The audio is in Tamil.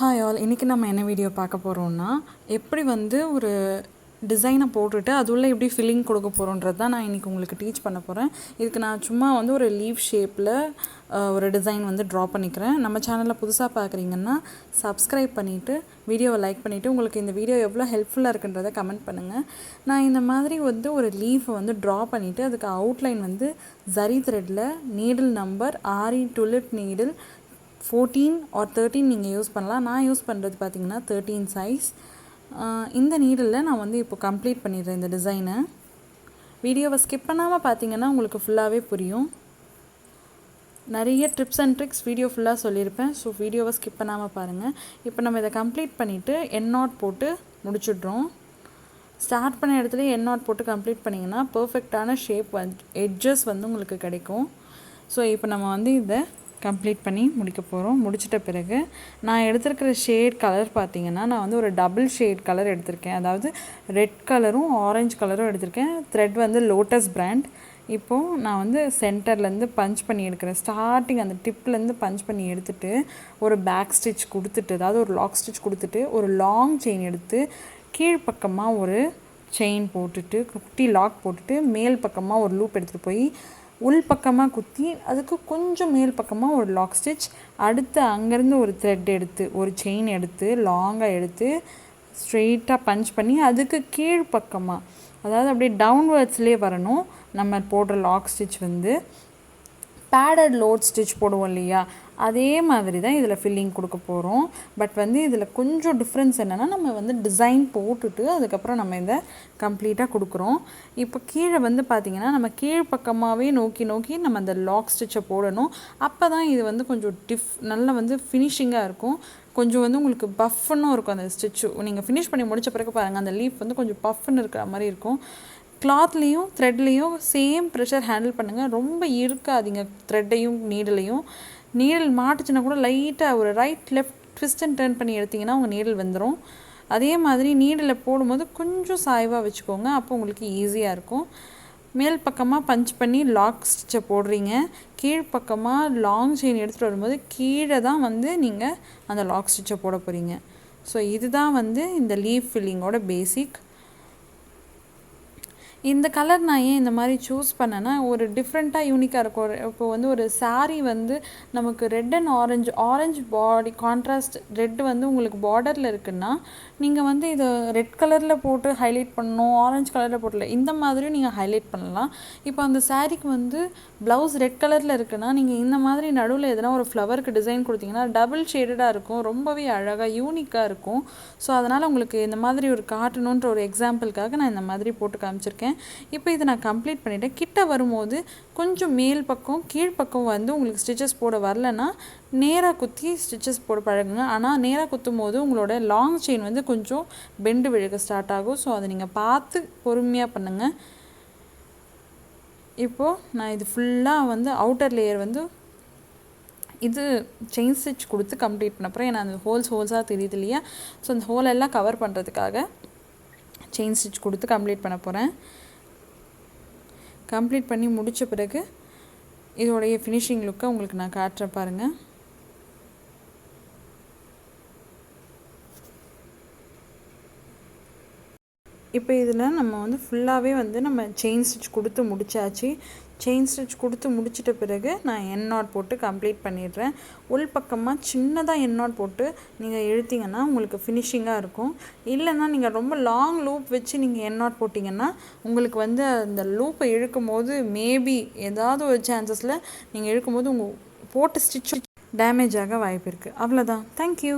ஹாய் ஆல், இன்றைக்கி நம்ம என்ன வீடியோ பார்க்க போகிறோம்னா எப்படி வந்து ஒரு டிசைனை போட்டுட்டு அது உள்ள எப்படி ஃபில்லிங் கொடுக்க போகிறோன்றது தான் நான் இன்றைக்கி உங்களுக்கு டீச் பண்ண போகிறேன். இதுக்கு நான் சும்மா வந்து ஒரு லீவ் ஷேப்பில் ஒரு டிசைன் வந்து ட்ரா பண்ணிக்கிறேன். நம்ம சேனலில் புதுசாக பார்க்குறீங்கன்னா சப்ஸ்கிரைப் பண்ணிவிட்டு வீடியோவை லைக் பண்ணிவிட்டு உங்களுக்கு இந்த வீடியோ எவ்வளோ ஹெல்ப்ஃபுல்லாக இருக்குன்றதை கமெண்ட் பண்ணுங்கள். நான் இந்த மாதிரி வந்து ஒரு லீஃபை வந்து ட்ரா பண்ணிவிட்டு அதுக்கு அவுட்லைன் வந்து ஜரி த்ரெட்டில் needle number aari tulip needle 14 or 13 நீங்கள் யூஸ் பண்ணலாம். நான் யூஸ் பண்ணுறது பார்த்திங்கன்னா 13 சைஸ். இந்த நீடிலில் நான் வந்து இப்போ கம்ப்ளீட் பண்ணிடுறேன் இந்த டிசைனை. வீடியோவை ஸ்கிப் பண்ணாமல் பார்த்தீங்கன்னா உங்களுக்கு ஃபுல்லாகவே புரியும். நிறைய ட்ரிப்ஸ் அண்ட் ட்ரிக்ஸ் வீடியோ ஃபுல்லாக சொல்லியிருப்பேன். ஸோ வீடியோவை ஸ்கிப் பண்ணாமல் பாருங்கள். இப்போ நம்ம இதை கம்ப்ளீட் பண்ணிவிட்டு என் நாட் போட்டு முடிச்சிடுறோம். ஸ்டார்ட் பண்ண இடத்துல என் நாட் போட்டு கம்ப்ளீட் பண்ணிங்கன்னா பர்ஃபெக்டான ஷேப் வந்து எட்ஜஸ் வந்து உங்களுக்கு கிடைக்கும். ஸோ இப்போ நம்ம வந்து இதை கம்ப்ளீட் பண்ணி முடிக்க போகிறோம். முடிச்சிட்ட பிறகு நான் எடுத்துருக்கிற ஷேட் கலர் பார்த்திங்கன்னா நான் வந்து ஒரு டபுள் ஷேட் கலர் எடுத்திருக்கேன். அதாவது ரெட் கலரும் ஆரஞ்சு கலரும் எடுத்திருக்கேன். த்ரெட் வந்து லோட்டஸ் பிராண்ட். இப்போது நான் வந்து சென்டர்லேருந்து பஞ்ச் பண்ணி எடுக்கிறேன். ஸ்டார்டிங் அந்த டிப்லேருந்து பஞ்ச் பண்ணி எடுத்துகிட்டு ஒரு பேக் ஸ்டிச் கொடுத்துட்டு, அதாவது ஒரு லாக் ஸ்டிச் கொடுத்துட்டு ஒரு லாங் செயின் எடுத்து கீழ்ப்பக்கமாக ஒரு செயின் போட்டுட்டு குட்டி லாக் போட்டுட்டு மேல் பக்கமாக ஒரு லூப் எடுத்துகிட்டு போய் உள் பக்கமாக குத்தி அதுக்கு கொஞ்சம் மேல் பக்கமாக ஒரு லாக் ஸ்டிச், அடுத்து அங்கேருந்து ஒரு த்ரெட் எடுத்து ஒரு செயின் எடுத்து லாங்காக எடுத்து ஸ்ட்ரெயிட்டாக பஞ்ச் பண்ணி அதுக்கு கீழ் பக்கமாக, அதாவது அப்படியே டவுன்வர்ட்ஸ்லேயே வரணும். நம்ம போடுற லாக் ஸ்டிச் வந்து பேடட் லோட் ஸ்டிச் போடுவோம் இல்லையா, அதே மாதிரி தான் இதில் ஃபில்லிங் கொடுக்க போகிறோம். பட் வந்து இதில் கொஞ்சம் டிஃப்ரென்ஸ் என்னென்னா நம்ம வந்து டிசைன் போட்டுட்டு அதுக்கப்புறம் நம்ம இதை கம்ப்ளீட்டாக கொடுக்குறோம். இப்போ கீழே வந்து பார்த்திங்கன்னா நம்ம கீழ் பக்கமாகவே நோக்கி நம்ம அந்த லாக் ஸ்டிச்சை போடணும். அப்போ தான் இது வந்து கொஞ்சம் நல்லா வந்து ஃபினிஷிங்காக இருக்கும். கொஞ்சம் வந்து உங்களுக்கு பஃப்னும் இருக்கும் அந்த ஸ்டிச்சு. நீங்கள் ஃபினிஷ் பண்ணி முடித்த பிறகு பாருங்கள் அந்த லீஃப் வந்து கொஞ்சம் பஃப்னு இருக்கிற மாதிரி இருக்கும். கிளாத்லேயும் த்ரெட்லேயும் சேம் ப்ரெஷர் ஹேண்டில் பண்ணுங்கள். ரொம்ப இருக்காதீங்க த்ரெட்டையும் நீடலையும். நீடல் மாட்டுச்சுன்னா கூட லைட்டாக ஒரு right left twist and turn பண்ணி எடுத்திங்கன்னா உங்கள் நீடல் வந்துடும். அதே மாதிரி நீடலில் போடும்போது கொஞ்சம் சாய்வாக வச்சுக்கோங்க, அப்போ உங்களுக்கு ஈஸியாக இருக்கும். மேல் பக்கமாக பஞ்ச் பண்ணி லாக் ஸ்டிச்சை போடுறீங்க. கீழ்ப்பக்கமாக லாங் செயின் எடுத்துகிட்டு வரும்போது கீழே தான் வந்து நீங்கள் அந்த லாக் ஸ்டிச்சை போட போகிறீங்க. ஸோ இதுதான் வந்து இந்த லீஃப் ஃபில்லிங்கோட பேசிக். இந்த கலர் நான் ஏன் இந்த மாதிரி சூஸ் பண்ணேன்னா ஒரு டிஃப்ரெண்ட்டாக யூனிக்காக இருக்கும். இப்போ வந்து ஒரு சாரீ வந்து நமக்கு red and orange body contrast red வந்து உங்களுக்கு பார்டரில் இருக்குன்னா நீங்கள் வந்து இதை ரெட் கலரில் போட்டு ஹைலைட் பண்ணணும், ஆரஞ்சு கலரில் போட்டல இந்த மாதிரியும் நீங்கள் ஹைலைட் பண்ணலாம். இப்போ அந்த சாரீக்கு வந்து ப்ளவுஸ் ரெட் கலரில் இருக்குன்னா நீங்கள் இந்த மாதிரி நடுவில் எதனா ஒரு ஃப்ளவருக்கு டிசைன் கொடுத்தீங்கன்னா டபுள் ஷேடடாக இருக்கும், ரொம்பவே அழகாக யூனிக்காக இருக்கும். ஸோ அதனால் உங்களுக்கு இந்த மாதிரி ஒரு காட்டணுன்ற ஒரு எக்ஸாம்பிளுக்காக நான் இந்த மாதிரி போட்டு காமிச்சிருக்கேன். இப்போ இதை நான் கம்ப்ளீட் பண்ணிவிட்டேன். கிட்ட வரும்போது கொஞ்சம் மேல் பக்கம் கீழ்ப்பக்கம் வந்து உங்களுக்கு ஸ்டிச்சஸ் போட வரலன்னா நேராக குத்தி ஸ்டிச்சஸ் போட பழகுங்க. ஆனால் நேராக குத்தும் போது உங்களோட லாங் செயின் வந்து கொஞ்சம் பெண்டு விழுக ஸ்டார்ட் ஆகும். ஸோ அதை நீங்கள் பார்த்து பொறுமையாக பண்ணுங்கள். இப்போது நான் இது ஃபுல்லாக வந்து அவுட்டர் லேயர் வந்து இது செயின் ஸ்டிச் கொடுத்து கம்ப்ளீட் பண்ண அப்புறம் ஏன்னா அந்த ஹோல்ஸாக தெரியுது இல்லையா, ஸோ அந்த ஹோலெல்லாம் கவர் பண்ணுறதுக்காக செயின் ஸ்டிச் கொடுத்து கம்ப்ளீட் பண்ண போகிறேன். கம்ப்ளீட் பண்ணி முடித்த பிறகு இதோடைய ஃபினிஷிங் லுக்கை உங்களுக்கு நான் காட்டுறேன் பாருங்கள். இப்போ இதில் நம்ம வந்து ஃபுல்லாகவே வந்து நம்ம செயின் ஸ்டிச் கொடுத்து முடித்தாச்சு. செயின் ஸ்டிச் கொடுத்து முடிச்சிட்ட பிறகு நான் என் நாட் போட்டு கம்ப்ளீட் பண்ணிடுறேன். உள் பக்கமாக சின்னதாக என் நாட் போட்டு நீங்கள் இழுத்திங்கன்னா உங்களுக்கு ஃபினிஷிங்காக இருக்கும். இல்லைன்னா நீங்கள் ரொம்ப லாங் லூப் வச்சு நீங்கள் என் நாட் போட்டிங்கன்னா உங்களுக்கு வந்து அந்த லூப்பை இழுக்கும் போது மேபி ஏதாவது ஒரு சான்சஸில் நீங்கள் இழுக்கும் போது உங்கள் போட்டு ஸ்டிச் டேமேஜ் ஆக வாய்ப்பு இருக்குது. அவ்வளோதான். தேங்க்யூ.